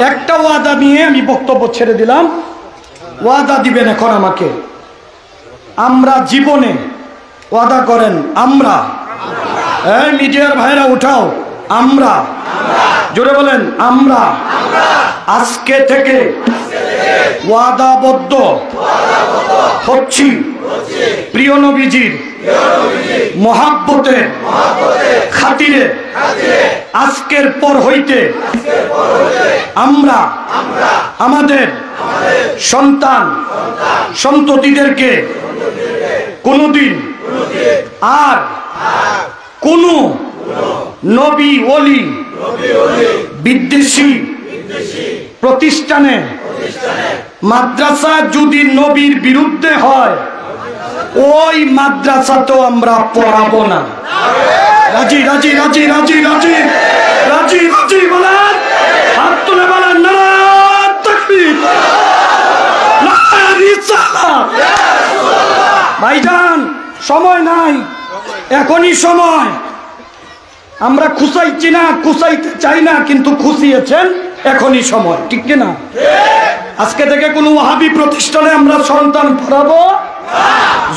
একটা ওয়াদা নিয়ে আমি বক্তব্য ছেড়ে দিলাম। ওয়াদা দিবেন এখন আমাকে। আমরা জীবনে ওয়াদা করেন, আমরা, এই মিডিয়ার ভাইরা উঠাও, আমরা, জোরে বলেন, আমরা আজকে থেকে ওয়াদাবদ্ধ হচ্ছি প্রিয় নবীজির মহাব্বতে খাতিরে আজকের পর হইতে আমরা আমাদের সন্তান সন্ততিদেরকে কোনদিন আর কোন নবী ওলি বিদ্বেষী প্রতিষ্ঠানে মাদ্রাসা যদি নবীর বিরুদ্ধে হয় ওই মাদ্রাসা তো আমরা পড়াবো না। রাজি রাজি রাজি রাজি রাজি রাজি রাজি বলেন, হাত তুলে বলেন নারায়ে তাকবীর, নারায়ে রিসালাত। ভাইজান সময় নাই, এখনই সময়। আমরা খুশাইছি না, খুশাইতে চাই না, কিন্তু খুশিয়েছেন, এখনই সময়, ঠিক কিনা? আজকে থেকে কোনো ওয়াহাবি প্রতিষ্ঠানে আমরা সন্তান পড়াবো।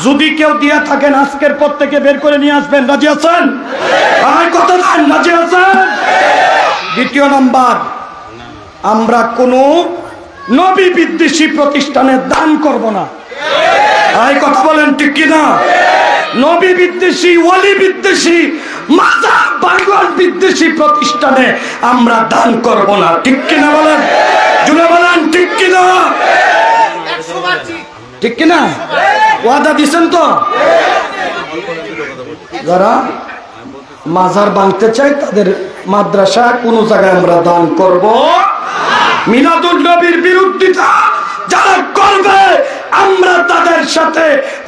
যদি কেউ দিয়া থাকেন আজকের পর থেকে বের করে নিয়ে আসবেন। রাজি আছেন? কথা দেন, রাজি আছেন? দ্বিতীয় নাম্বার, আমরা কোনো নবী বিদ্বেষী প্রতিষ্ঠানে দান করব না। এই কথা বলেন, ঠিক কিনা? নবী বিদ্বেষী, ওলি বিদ্বেষী, মাজার বাগান বিদ্বেষী প্রতিষ্ঠানে আমরা দান করব না, ঠিক কিনা বলেন? জুড়ে বলেন, ঠিক কিনা? ঠিক কিনা? ওয়াদা দিছেন তো? যারা মাজার ভাঙতে চায় তাদের মাদ্রাসা কোন জায়গায় আমরা দান করব। মিলাদুন নবীর বিরোধিতা যারা করবে আমরা তাদের সাথে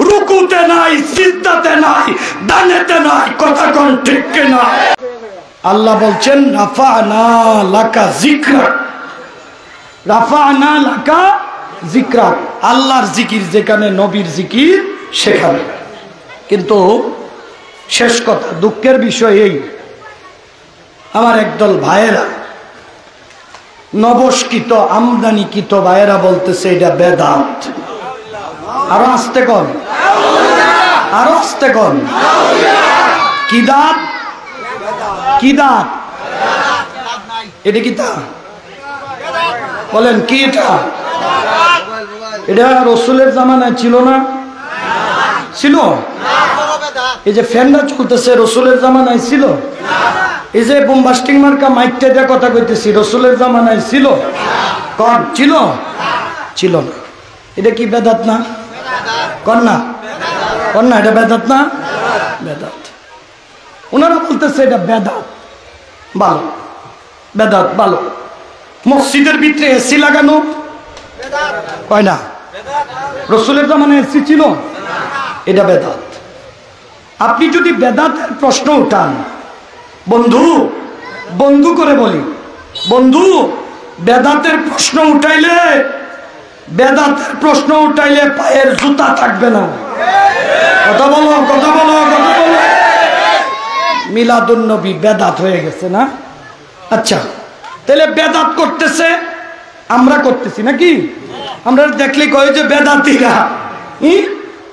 রুকুতে নাই, সিজদাতে নাই, দানেতে নাই। কথা কোন ঠিক কিনা? আল্লাহ বলছেন রাফা'না লাকা যিকরাক, রাফা'না লাকা যিকরাক। আল্লাহর জিকির যেখানে, নবীর জিকির সেখানে। কিন্তু শেষ কথা, দুঃখের বিষয় এই, আমার একদল ভাইয়েরা, নবস্কৃত আমদানিকৃত ভাইয়েরা বলতেছে এটা বেদাত। আরো আস্তে কন, আরো আস্তে কন। কি দাঁত? কি দাঁত? এটা কি তা বলেন? কি এটা? এটা রসুলের জামানায় ছিল না? ছিল? এই যে ফ্যানটা চলতেছে রসুলের জামানায় ছিল? এই যে বোমবাস্টিং মার্কা মাইকটা দিয়ে কথা কইতেছি রসুলের জামানায় ছিল? কন ছিল? ছিল না। এটা কি বেদাত না? কন না, কন না, এটা বেদাত না? বেদাত। ওনারা বলতেছে এটা বেদাত। ভালো, বেদাত ভালো। মসজিদের ভিতরে এসি লাগানো কয় না? রসুলের জামানায় এসি ছিল? এটা বেদাত। আপনি যদি বেদাতের প্রশ্ন উঠান, বন্ধু বন্ধু করে বলি, বন্ধু বেদাতের প্রশ্ন উঠাইলে, বেদাতের প্রশ্ন উঠাইলে পায়ের জুতা থাকবে না। কথা বলো, কথা বলো, কথা বলো। মিলাদুন নবী বেদাত হয়ে গেছে না? আচ্ছা, তাহলে বেদাত করতেছে, আমরা করতেছি নাকি? আমরা দেখলে কয় যে বেদাতিরা,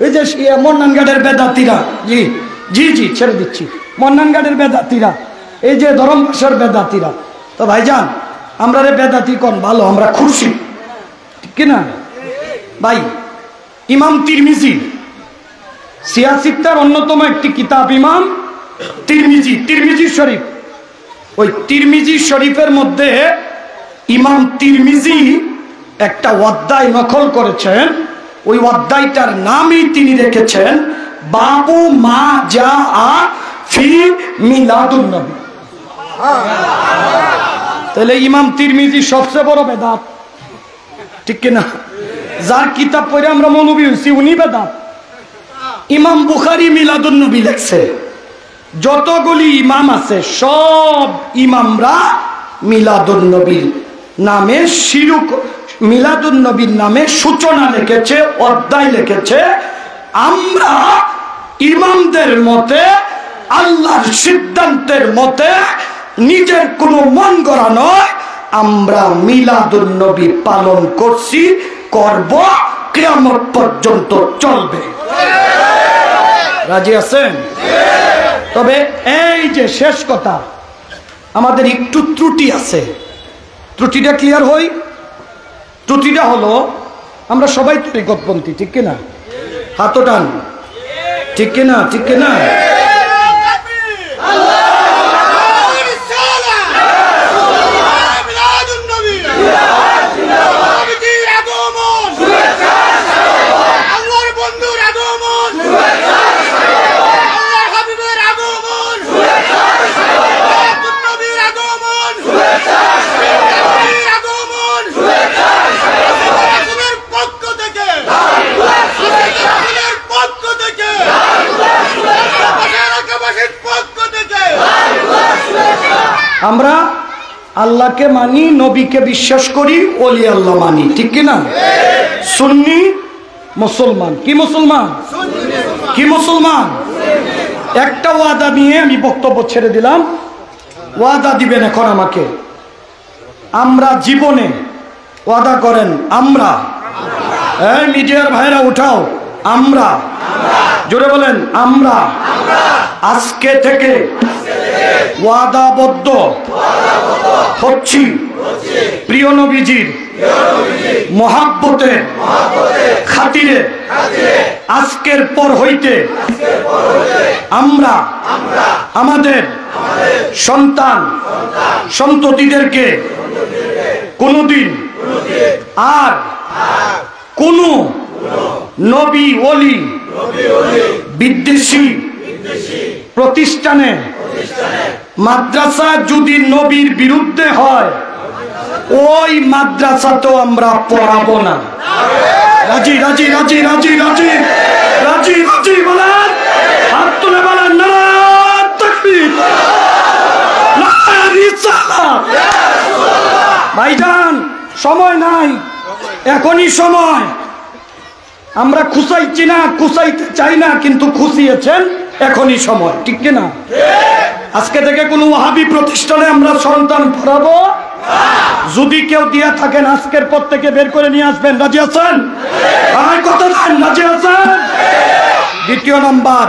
এই যে মন্নানঘাটের বেদাতিরা, জি জি জি ছেড়ে দিচ্ছি, মন্নানঘাটের বেদাতিরা, এই যে ধরমবাসার বেদাতিরা। তো ভাইজান আমরা রে বেদাতি কোন ভালো, আমরা খুশি, ঠিক কিনা ভাই? ইমাম তিরমিজি, সিয়াসিত্তার অন্যতম একটি কিতাব ইমাম তিরমিজি, তিরমিজি শরীফ। ওই তিরমিজি শরীফের মধ্যে ইমাম তিরমিজি একটা অধ্যায় নকল করেছেন। ওই অধ্যায়টার নামই তিনি রেখেছেন বাবু মা যা ফি মিলাদুন নবী। তাহলে ইমাম তিরমিজি সবচেয়ে বড় বেদাত, ঠিক কিনা? যার কিতাব পড়ে আমরা মৌলবী হয়েছি উনি বেদাত। ইমাম বুখারী মিলাদুন নবী লেখছে। যতগুলি ইমাম আছে সব ইমামরা মিলাদুন নবীর নামে শিরক, মিলাদুন নবীর নামে সূচনা লিখেছে, অধ্যায় লিখেছে। আমরা ইমামদের মতে, আল্লাহর সিদ্ধান্তের মতে, নিজের কোনো মন গড়া নয়, আমরা মিলাদুন নবী পালন করছি, করব, কিয়ামত পর্যন্ত চলবে। রাজি আছেন? তবে এই যে শেষ কথা, আমাদের একটু ত্রুটি আছে, ত্রুটিটা ক্লিয়ার হই। ত্রুটিটা হলো আমরা সবাই তরিকতপন্থী, ঠিক কিনা? হাত টান, ঠিক কিনা? ঠিক কিনা? আমরা আল্লাহকে মানি, নবীকে বিশ্বাস করি, ওলি আল্লাহ মানি, ঠিক কিনা? সুন্নি মুসলমান। কি মুসলমান? কি মুসলমান? একটা ওয়াদা নিয়ে আমি বক্তব্য ছেড়ে দিলাম, ওয়াদা দিবেন এখন আমাকে। আমরা জীবনে ওয়াদা করেন, আমরা, এই মিডিয়ার ভাইরা উঠাও, আমরা, জোরে বলেন, আমরা আজকে থেকে ওয়াদাবদ্ধ হচ্ছি প্রিয় নবীজির মহাব্বতে খাতিরে আজকের পর হইতে আমরা আমাদের সন্তান সন্ততিদেরকে কোনদিন আর কোন নবী ওলি বিদ্বেষী প্রতিষ্ঠানে মাদ্রাসা যদি নবীর বিরুদ্ধে হয়, ওই মাদ্রাসা তো আমরা পড়াবো না। রাজি রাজি রাজি রাজি রাজি রাজি রাজি বলেন, হাত তুলে বলেন নারায়ে তাকবীর, নারায়ে রিসালাত। ভাইজান সময় নাই, এখনই সময়। আমরা খুশাইছি না, খুশাইতে চাই না, কিন্তু খুশিয়েছেন, এখনই সময়, ঠিক কিনা? আজকে থেকে কোনো ওয়াহাবি প্রতিষ্ঠানে আমরা সন্তান পড়াবো। যদি কেউ দিয়া থাকেন আজকের পর থেকে বের করে নিয়ে আসবেন। রাজি আছেন? আর কথা দেন, রাজি আছেন? দ্বিতীয় নাম্বার,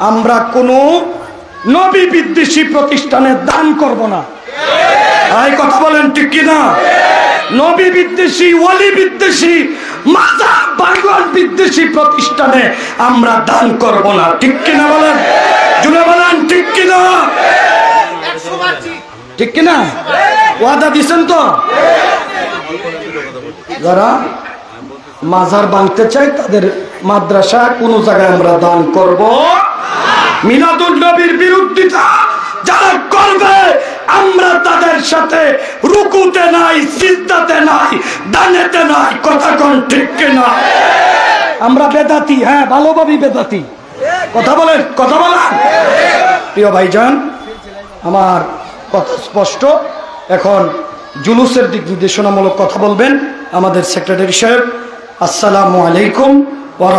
আমরা কোনো নবী বিদ্বেষী প্রতিষ্ঠানে দান করব না। এই কথা বলেন, ঠিক কিনা? নবী বিদ্বেষী, ওয়ালি বিদ্বেষী, মাযহাব বাঙ্গল বিদ্বেষী প্রতিষ্ঠানে আমরা দান করব না, ঠিক কিনা বলেন? জুড়ে বলেন, ঠিক কিনা? ঠিক কিনা? ওয়াদা দিছেন তো? যারা মাজার ভাঙতে চায় তাদের মাদ্রাসা কোন জায়গায় আমরা দান করব। মিলাদুন নবীর বিরোধিতা যারা করবে, আমরা তাদের সাথে রুকুতে নাই, সিজদাতে নাই, দানেতে নাই। কথা কোন ঠিক কিনা? আমরা বেদাতি, হ্যাঁ ভালোভাবে বেদাতি। কথা বলেন, কথা বলেন। প্রিয় ভাইজান, আমার কথা স্পষ্ট। এখন জুলুসের দিক নির্দেশনামূলক কথা বলবেন আমাদের সেক্রেটারি সাহেব। আসসালামু আলাইকুম ওয়া